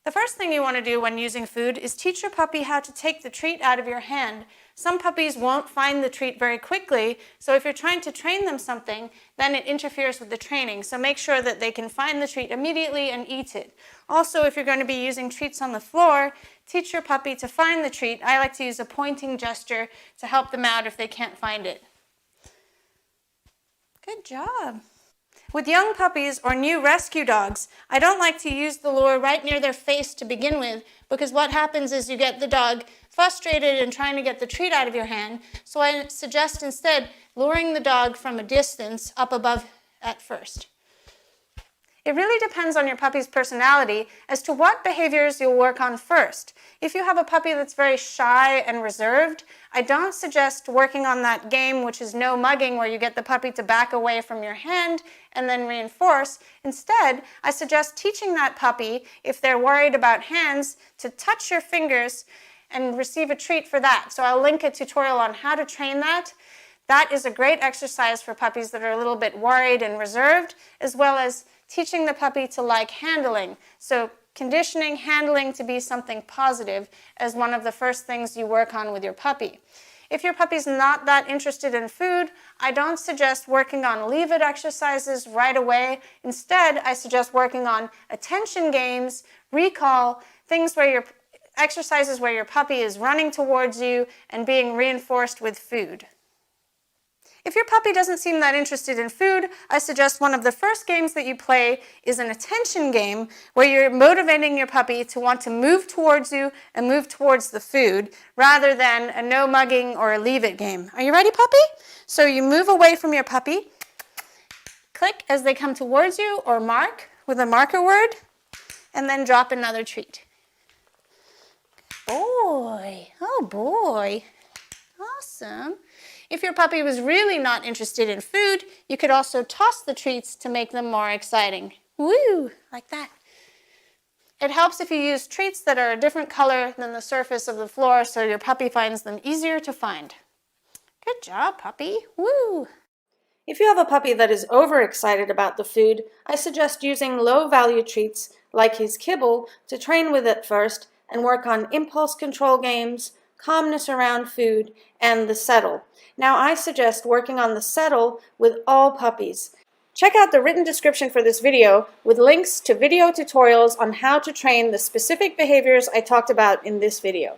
The first thing you want to do when using food is teach your puppy how to take the treat out of your hand. Some puppies won't find the treat very quickly, so if you're trying to train them something, then it interferes with the training. So make sure that they can find the treat immediately and eat it. Also, if you're going to be using treats on the floor, teach your puppy to find the treat. I like to use a pointing gesture to help them out if they can't find it. Good job. With young puppies or new rescue dogs, I don't like to use the lure right near their face to begin with, because what happens is you get the dog frustrated and trying to get the treat out of your hand. So I suggest instead luring the dog from a distance up above at first. It really depends on your puppy's personality as to what behaviors you'll work on first. If you have a puppy that's very shy and reserved, I don't suggest working on that game which is no mugging, where you get the puppy to back away from your hand and then reinforce. Instead, I suggest teaching that puppy, if they're worried about hands, to touch your fingers and receive a treat for that. So I'll link a tutorial on how to train that. That is a great exercise for puppies that are a little bit worried and reserved, as well as teaching the puppy to like handling. So conditioning handling to be something positive as one of the first things you work on with your puppy. If your puppy's not that interested in food, I don't suggest working on leave-it exercises right away. Instead, I suggest working on attention games, recall, exercises where your puppy is running towards you and being reinforced with food. If your puppy doesn't seem that interested in food, I suggest one of the first games that you play is an attention game, where you're motivating your puppy to want to move towards you and move towards the food, rather than a no mugging or a leave it game. Are you ready, puppy? So you move away from your puppy, click as they come towards you, or mark with a marker word, and then drop another treat. Boy, oh boy, awesome. If your puppy was really not interested in food, you could also toss the treats to make them more exciting. Woo, like that. It helps if you use treats that are a different color than the surface of the floor, so your puppy finds them easier to find. Good job, puppy. Woo! If you have a puppy that is overexcited about the food, I suggest using low-value treats like his kibble to train with it first and work on impulse control games, calmness around food, and the settle. Now I suggest working on the settle with all puppies. Check out the written description for this video with links to video tutorials on how to train the specific behaviors I talked about in this video.